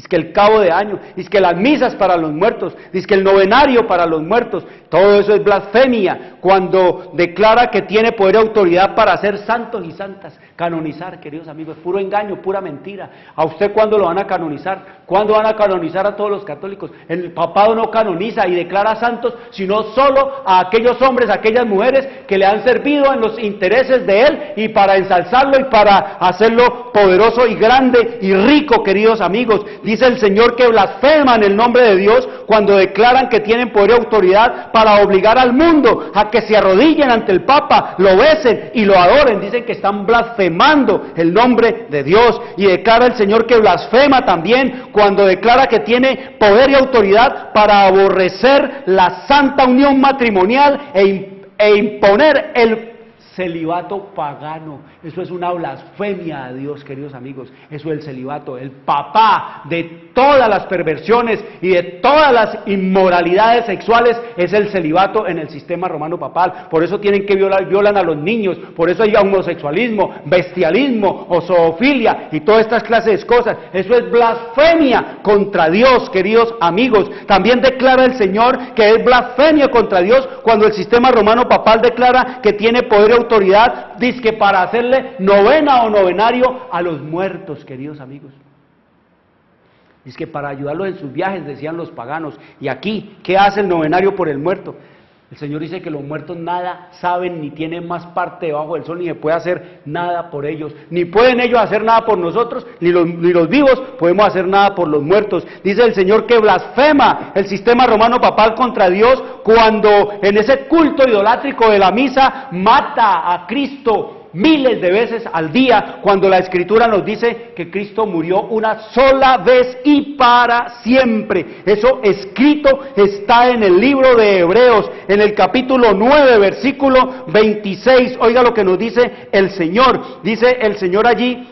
dice que el cabo de año, dice que las misas para los muertos, dice que el novenario para los muertos, todo eso es blasfemia cuando declara que tiene poder y autoridad para hacer santos y santas, canonizar, queridos amigos, puro engaño, pura mentira. ¿A usted cuándo lo van a canonizar? ¿Cuándo van a canonizar a todos los católicos? El papado no canoniza y declara santos, sino solo a aquellos hombres, a aquellas mujeres que le han servido en los intereses de él y para ensalzarlo y para hacerlo poderoso y grande y rico, queridos amigos. Dice el Señor que blasfeman el nombre de Dios cuando declaran que tienen poder y autoridad para obligar al mundo a que se arrodillen ante el Papa, lo besen y lo adoren. Dicen que están blasfemando el nombre de Dios. Y declara el Señor que blasfema también cuando declara que tiene poder y autoridad para aborrecer la santa unión matrimonial e imponer el celibato pagano. Eso es una blasfemia a Dios, queridos amigos. Eso es el celibato, el papá de todas las perversiones y de todas las inmoralidades sexuales es el celibato en el sistema romano papal. Por eso tienen que violan a los niños, por eso hay homosexualismo, bestialismo, o zoofilia y todas estas clases de cosas. Eso es blasfemia contra Dios, queridos amigos. También declara el Señor que es blasfemia contra Dios cuando el sistema romano papal declara que tiene poder y autoridad, dice que para hacerle novena o novenario a los muertos, queridos amigos. Dice que para ayudarlos en sus viajes, decían los paganos. Y aquí, ¿qué hace el novenario por el muerto? El Señor dice que los muertos nada saben, ni tienen más parte debajo del sol, ni se puede hacer nada por ellos. Ni pueden ellos hacer nada por nosotros, ni los vivos podemos hacer nada por los muertos. Dice el Señor que blasfema el sistema romano papal contra Dios cuando en ese culto idolátrico de la misa mata a Cristo miles de veces al día, cuando la Escritura nos dice que Cristo murió una sola vez y para siempre. Eso escrito está en el libro de Hebreos, en el capítulo 9, versículo 26. Oiga lo que nos dice el Señor. Dice el Señor allí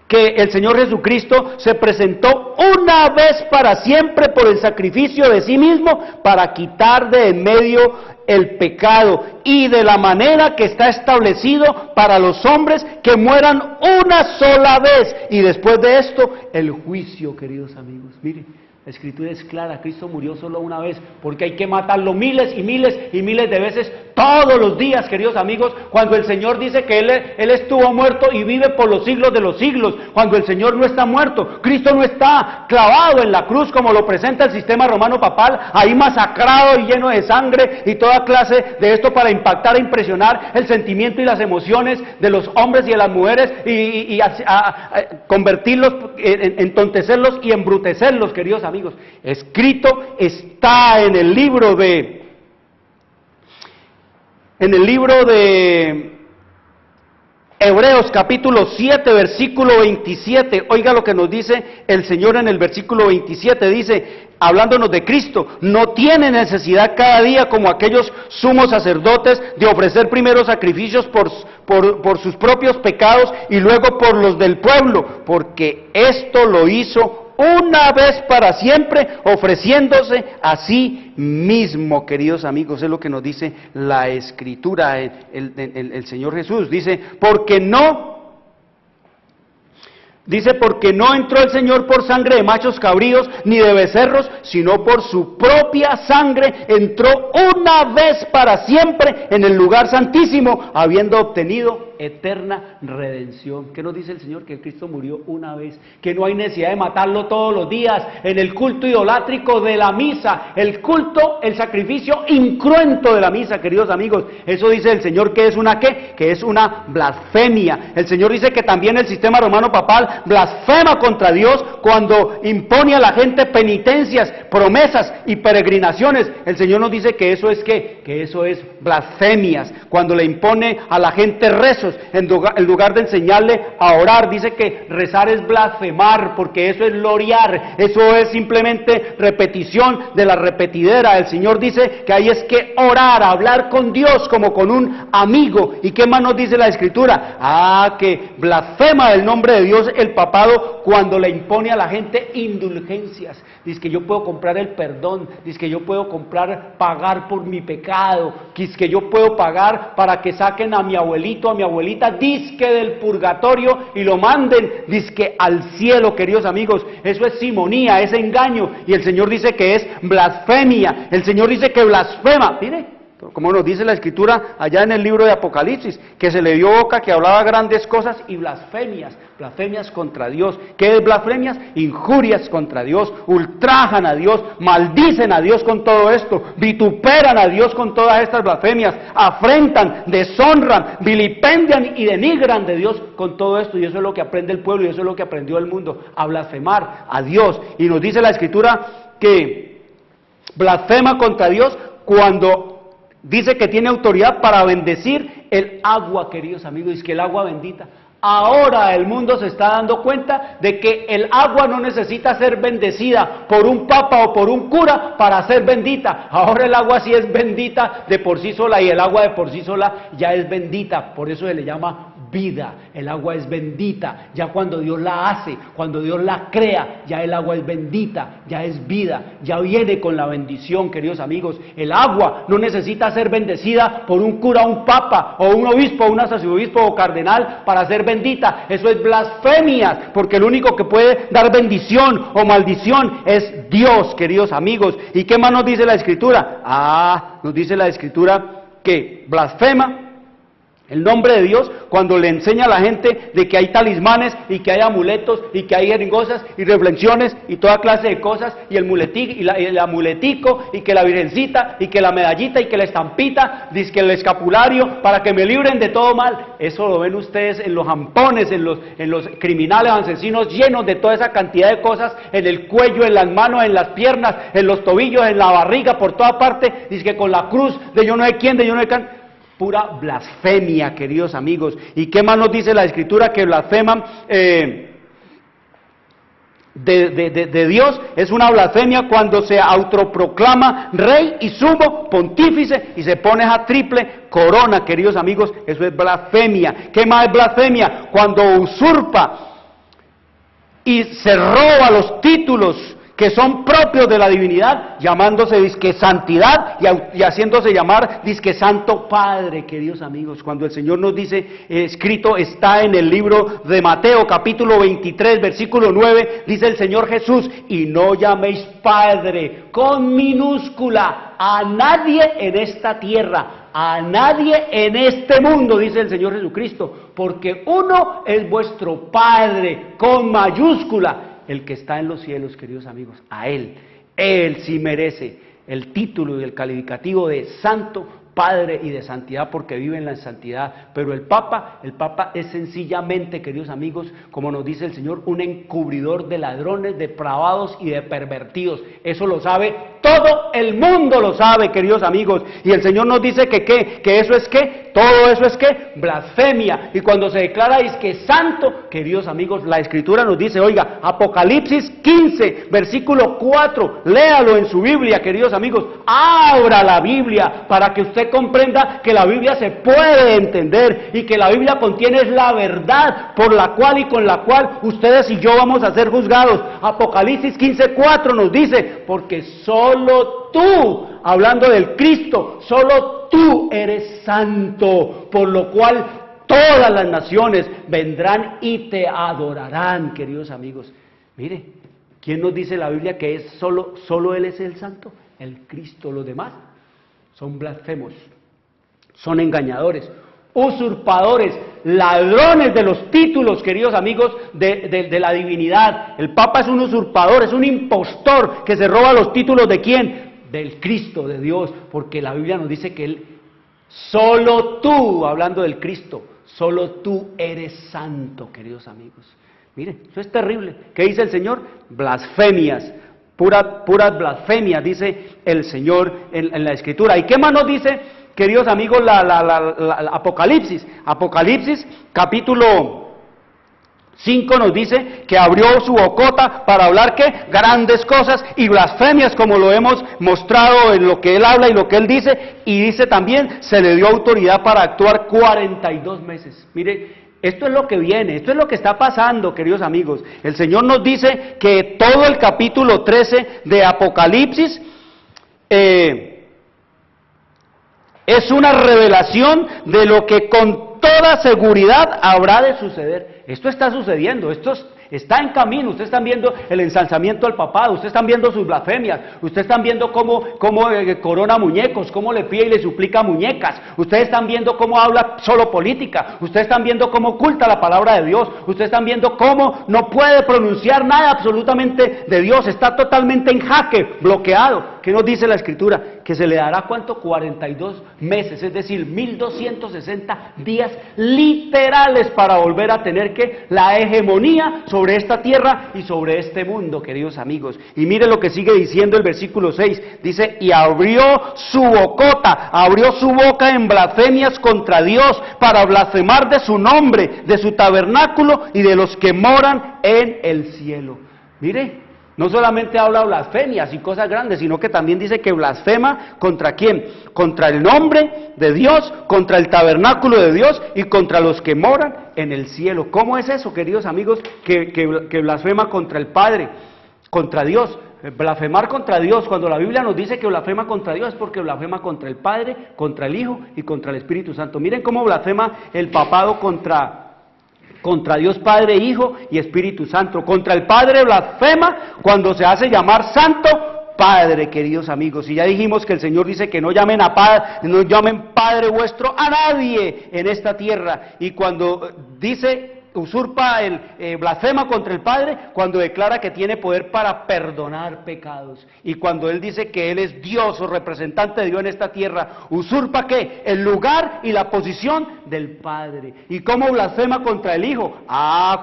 que el Señor Jesucristo se presentó una vez para siempre por el sacrificio de sí mismo para quitar de en medio el pecado, y de la manera que está establecido para los hombres que mueran una sola vez, y después de esto el juicio, queridos amigos. Miren, la Escritura es clara, Cristo murió solo una vez, porque hay que matarlo miles y miles y miles de veces todos los días, queridos amigos, cuando el Señor dice que Él estuvo muerto y vive por los siglos de los siglos, cuando el Señor no está muerto, Cristo no está clavado en la cruz como lo presenta el sistema romano papal, ahí masacrado y lleno de sangre y toda clase de esto para impactar e impresionar el sentimiento y las emociones de los hombres y de las mujeres y convertirlos, entontecerlos y embrutecerlos, queridos amigos. Escrito está en el libro de Hebreos capítulo 7 versículo 27. Oiga lo que nos dice el Señor en el versículo 27, dice, hablándonos de Cristo: no tiene necesidad cada día, como aquellos sumos sacerdotes, de ofrecer primero sacrificios por sus propios pecados y luego por los del pueblo, porque esto lo hizo una vez para siempre, ofreciéndose a sí mismo. Queridos amigos, es lo que nos dice la Escritura. El Señor Jesús dice, porque no entró el Señor por sangre de machos cabríos ni de becerros, sino por su propia sangre entró una vez para siempre en el lugar santísimo, habiendo obtenido eterna redención. ¿Qué nos dice el Señor? Que Cristo murió una vez, que no hay necesidad de matarlo todos los días en el culto idolátrico de la misa, el culto, el sacrificio incruento de la misa, queridos amigos. Eso dice el Señor que es una ¿qué? Que es una blasfemia. El Señor dice que también el sistema romano papal blasfema contra Dios cuando impone a la gente penitencias, promesas y peregrinaciones. El Señor nos dice que eso es ¿qué? Que eso es blasfemias, cuando le impone a la gente rezos en lugar de enseñarle a orar. Dice que rezar es blasfemar, porque eso es gloriar, eso es simplemente repetición de la repetidera. El Señor dice que ahí es que orar, hablar con Dios como con un amigo. ¿Y qué más nos dice la Escritura? Que blasfema el nombre de Dios el papado cuando le impone a la gente indulgencias. Dice que yo puedo comprar el perdón, dice que yo puedo pagar por mi pecado, dice que yo puedo pagar para que saquen a mi abuelito, a mi abuelita abuelita, disque del purgatorio, y lo manden disque al cielo, queridos amigos. Eso es simonía, es engaño, y el Señor dice que es blasfemia. El Señor dice que blasfema. Mire, como nos dice la Escritura allá en el libro de Apocalipsis, que se le dio boca, que hablaba grandes cosas, y blasfemias contra Dios. ¿Qué es blasfemias? Injurias contra Dios, ultrajan a Dios, maldicen a Dios con todo esto, vituperan a Dios con todas estas blasfemias, afrentan, deshonran, vilipendian y denigran de Dios con todo esto, y eso es lo que aprende el pueblo, y eso es lo que aprendió el mundo, a blasfemar a Dios. Y nos dice la Escritura que blasfema contra Dios cuando dice que tiene autoridad para bendecir el agua, queridos amigos, es que el agua bendita. Ahora el mundo se está dando cuenta de que el agua no necesita ser bendecida por un papa o por un cura para ser bendita. Ahora el agua sí es bendita de por sí sola, y el agua de por sí sola ya es bendita, por eso se le llama vida. El agua es bendita, ya cuando Dios la hace, cuando Dios la crea, ya el agua es bendita, ya es vida, ya viene con la bendición, queridos amigos. El agua no necesita ser bendecida por un cura, un papa, o un obispo, un arzobispo o cardenal para ser bendita. Eso es blasfemia, porque el único que puede dar bendición o maldición es Dios, queridos amigos. ¿Y qué más nos dice la Escritura? Nos dice la Escritura que blasfema el nombre de Dios cuando le enseña a la gente de que hay talismanes y que hay amuletos y que hay jeringosas y reflexiones y toda clase de cosas, y el amuletico y que la virgencita y que la medallita y que la estampita, dice que el escapulario para que me libren de todo mal. Eso lo ven ustedes en los jampones, en los criminales asesinos, llenos de toda esa cantidad de cosas en el cuello, en las manos, en las piernas, en los tobillos, en la barriga, por toda parte, dice que con la cruz de yo no sé quién, de yo no sé quién. Pura blasfemia, queridos amigos. ¿Y qué más nos dice la Escritura? Que blasfeman de Dios. Es una blasfemia cuando se autoproclama rey y sumo pontífice y se pone esa triple corona, queridos amigos. Eso es blasfemia. ¿Qué más es blasfemia? Cuando usurpa y se roba los títulos que son propios de la divinidad, llamándose disque santidad y haciéndose llamar disque Santo Padre, queridos amigos. Cuando el Señor nos dice, escrito está en el libro de Mateo, capítulo 23, versículo 9, dice el Señor Jesús, y no llaméis Padre con minúscula a nadie en esta tierra, a nadie en este mundo, dice el Señor Jesucristo, porque uno es vuestro Padre con mayúscula, el que está en los cielos, queridos amigos. A Él sí merece el título y el calificativo de Santo Padre y de santidad, porque vive en la santidad. Pero el Papa es sencillamente, queridos amigos, como nos dice el Señor, un encubridor de ladrones, depravados y de pervertidos. Eso lo sabe todo el mundo, lo sabe, queridos amigos. Y el Señor nos dice que eso es ¿qué? Todo eso es ¿qué? Blasfemia. Y cuando se declara es que santo, queridos amigos, la Escritura nos dice, oiga, Apocalipsis 15, versículo 4, léalo en su Biblia, queridos amigos, abra la Biblia para que usted comprenda que la Biblia se puede entender y que la Biblia contiene la verdad por la cual y con la cual ustedes y yo vamos a ser juzgados. Apocalipsis 15, 4 nos dice, porque solo tú, hablando del Cristo, solo tú eres santo, por lo cual todas las naciones vendrán y te adorarán, queridos amigos. Mire, ¿quién nos dice la Biblia que es solo Él es el santo? El Cristo. Los demás son blasfemos, son engañadores, usurpadores, ladrones de los títulos, queridos amigos, de la divinidad. El Papa es un usurpador, es un impostor que se roba los títulos ¿de quién? Del Cristo, de Dios, porque la Biblia nos dice que Él, solo tú, hablando del Cristo, solo tú eres santo, queridos amigos. Mire, eso es terrible. ¿Qué dice el Señor? Blasfemias, puras blasfemias, dice el Señor en la Escritura. ¿Y qué más nos dice, queridos amigos, la Apocalipsis? Apocalipsis, capítulo 5 nos dice que abrió su bocota para hablar ¿qué? Grandes cosas y blasfemias, como lo hemos mostrado en lo que él habla y lo que él dice, y dice también, se le dio autoridad para actuar 42 meses. Mire, esto es lo que viene, esto es lo que está pasando, queridos amigos. El Señor nos dice que todo el capítulo 13 de Apocalipsis es una revelación de lo que con toda seguridad habrá de suceder. Esto está sucediendo, está en camino. Ustedes están viendo el ensalzamiento al papado, ustedes están viendo sus blasfemias, ustedes están viendo cómo corona muñecos, cómo le pide y le suplica muñecas, ustedes están viendo cómo habla solo política, ustedes están viendo cómo oculta la palabra de Dios, ustedes están viendo cómo no puede pronunciar nada absolutamente de Dios, está totalmente en jaque, bloqueado. ¿Qué nos dice la Escritura? Que se le dará, ¿cuánto? 42 meses, es decir, 1260 días literales para volver a tener que la hegemonía sobre esta tierra y sobre este mundo, queridos amigos. Y mire lo que sigue diciendo el versículo 6, dice, y abrió su bocota, abrió su boca en blasfemias contra Dios, para blasfemar de su nombre, de su tabernáculo y de los que moran en el cielo. Mire, no solamente habla blasfemias y cosas grandes, sino que también dice que blasfema ¿contra quién? Contra el nombre de Dios, contra el tabernáculo de Dios y contra los que moran en el cielo. ¿Cómo es eso, queridos amigos, que blasfema contra el Padre, contra Dios? Blasfemar contra Dios, cuando la Biblia nos dice que blasfema contra Dios, es porque blasfema contra el Padre, contra el Hijo y contra el Espíritu Santo. Miren cómo blasfema el papado contra Dios Padre, Hijo y Espíritu Santo. Contra el Padre blasfema cuando se hace llamar Santo Padre, queridos amigos. Y ya dijimos que el Señor dice que no llamen Padre vuestro a nadie en esta tierra. Y cuando dice usurpa blasfema contra el Padre cuando declara que tiene poder para perdonar pecados, y cuando Él dice que Él es Dios o representante de Dios en esta tierra, usurpa ¿qué? El lugar y la posición del Padre. ¿Y cómo blasfema contra el Hijo?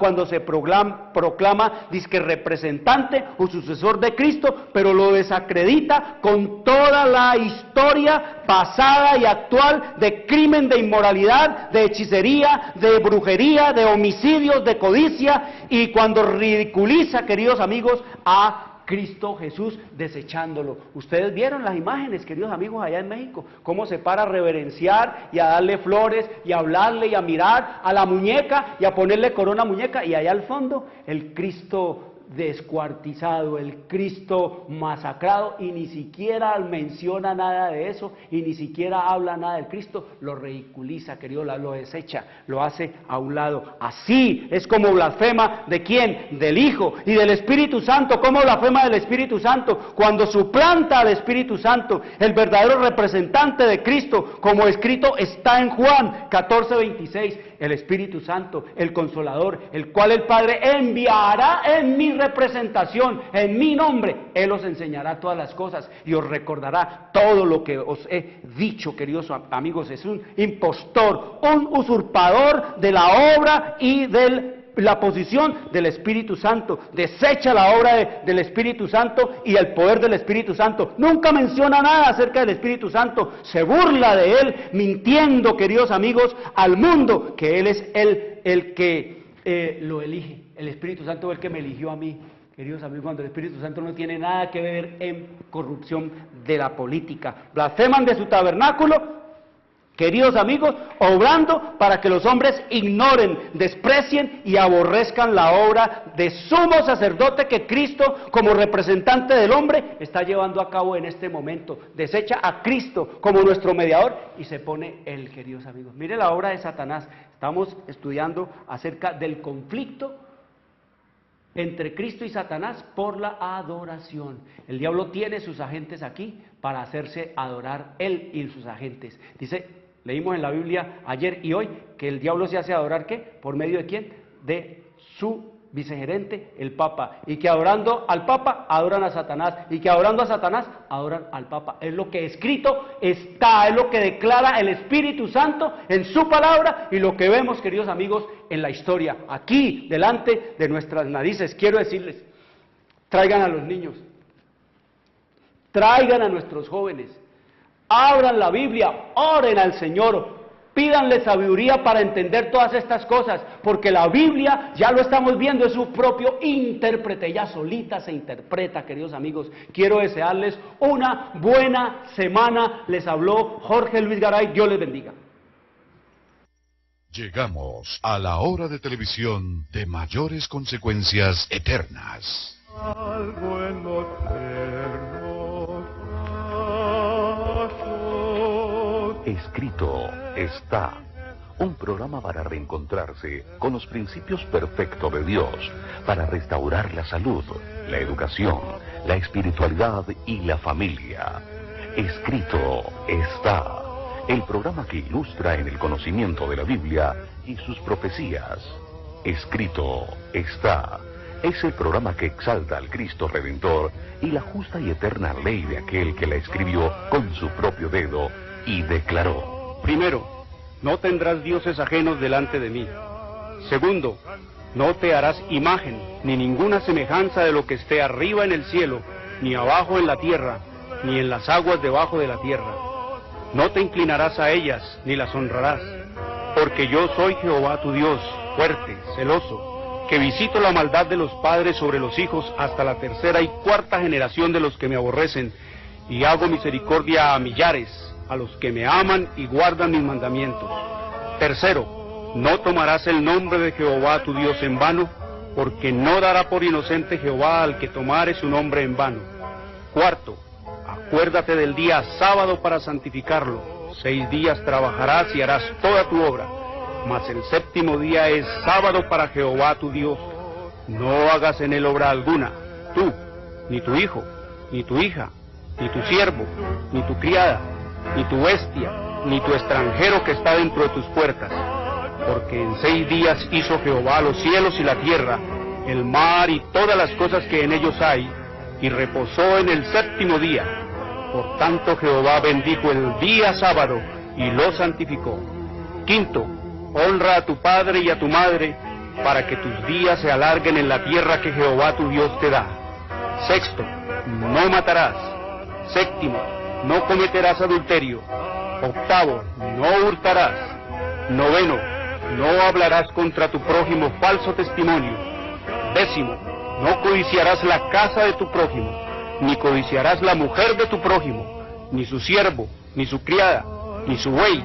Cuando se proclama dizque representante o sucesor de Cristo, pero lo desacredita con toda la historia pasada y actual de crimen, de inmoralidad, de hechicería, de brujería, de homicidios, de codicia, y cuando ridiculiza, queridos amigos, a Cristo Jesús, desechándolo. Ustedes vieron las imágenes, queridos amigos, allá en México, cómo se para a reverenciar y a darle flores y a hablarle y a mirar a la muñeca y a ponerle corona muñeca, y allá al fondo el Cristo descuartizado, el Cristo masacrado, y ni siquiera menciona nada de eso, y ni siquiera habla nada del Cristo, lo ridiculiza, querido, lo desecha, lo hace a un lado. Así es como blasfema, ¿de quién? Del Hijo y del Espíritu Santo. ¿Cómo blasfema del Espíritu Santo? Cuando suplanta al Espíritu Santo, el verdadero representante de Cristo, como escrito está en Juan 14:26, el Espíritu Santo, el Consolador, el cual el Padre enviará en mi representación, en mi nombre. Él os enseñará todas las cosas y os recordará todo lo que os he dicho, queridos amigos. Es un impostor, un usurpador de la obra y la posición del Espíritu Santo. Desecha la obra del Espíritu Santo y el poder del Espíritu Santo. Nunca menciona nada acerca del Espíritu Santo. Se burla de él, mintiendo, queridos amigos, al mundo, que él es el que lo elige. El Espíritu Santo es el que me eligió a mí. Queridos amigos, cuando el Espíritu Santo no tiene nada que ver en corrupción de la política. Blasfeman de su tabernáculo, queridos amigos, obrando para que los hombres ignoren, desprecien y aborrezcan la obra de sumo sacerdote que Cristo, como representante del hombre, está llevando a cabo en este momento. Desecha a Cristo como nuestro mediador y se pone él, queridos amigos. Mire la obra de Satanás. Estamos estudiando acerca del conflicto entre Cristo y Satanás por la adoración. El diablo tiene sus agentes aquí para hacerse adorar él y sus agentes. Leímos en la Biblia ayer y hoy que el diablo se hace adorar, ¿qué? ¿Por medio de quién? De su vicegerente, el Papa. Y que adorando al Papa, adoran a Satanás. Y que adorando a Satanás, adoran al Papa. Es lo que escrito está, es lo que declara el Espíritu Santo en su palabra y lo que vemos, queridos amigos, en la historia. Aquí, delante de nuestras narices, quiero decirles, traigan a los niños, traigan a nuestros jóvenes, abran la Biblia, oren al Señor, pídanle sabiduría para entender todas estas cosas, porque la Biblia, ya lo estamos viendo, es su propio intérprete, ella solita se interpreta, queridos amigos. Quiero desearles una buena semana. Les habló Jorge Luis Garay, Dios les bendiga. Llegamos a la hora de televisión de mayores consecuencias eternas. Algo en los eternos brazos. Escrito está. un programa para reencontrarse con los principios perfectos de Dios, para restaurar la salud, la educación, la espiritualidad y la familia. Escrito está, el programa que ilustra en el conocimiento de la Biblia y sus profecías. Escrito está, es el programa que exalta al Cristo Redentor y la justa y eterna ley de aquel que la escribió con su propio dedo y declaró: primero, no tendrás dioses ajenos delante de mí. Segundo, no te harás imagen, ni ninguna semejanza de lo que esté arriba en el cielo, ni abajo en la tierra, ni en las aguas debajo de la tierra. No te inclinarás a ellas, ni las honrarás, porque yo soy Jehová tu Dios, fuerte, celoso, que visito la maldad de los padres sobre los hijos hasta la tercera y cuarta generación de los que me aborrecen, y hago misericordia a millares, a los que me aman y guardan mis mandamientos. Tercero, no tomarás el nombre de Jehová tu Dios en vano, porque no dará por inocente Jehová al que tomare su nombre en vano. Cuarto, acuérdate del día sábado para santificarlo. 6 días trabajarás y harás toda tu obra, mas el séptimo día es sábado para Jehová tu Dios. No hagas en él obra alguna, tú, ni tu hijo, ni tu hija, ni tu siervo, ni tu criada, ni tu bestia, ni tu extranjero que está dentro de tus puertas. Porque en 6 días hizo Jehová los cielos y la tierra, el mar y todas las cosas que en ellos hay, y reposó en el séptimo día. Por tanto Jehová bendijo el día sábado y lo santificó. Quinto, honra a tu padre y a tu madre, para que tus días se alarguen en la tierra que Jehová tu Dios te da. Sexto, no matarás. Séptimo, no cometerás adulterio. Octavo, no hurtarás. Noveno, no hablarás contra tu prójimo falso testimonio. Décimo, no codiciarás la casa de tu prójimo, ni codiciarás la mujer de tu prójimo, ni su siervo, ni su criada, ni su buey,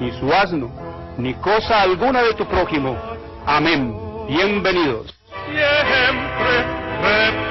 ni su asno, ni cosa alguna de tu prójimo. Amén. Bienvenidos. Siempre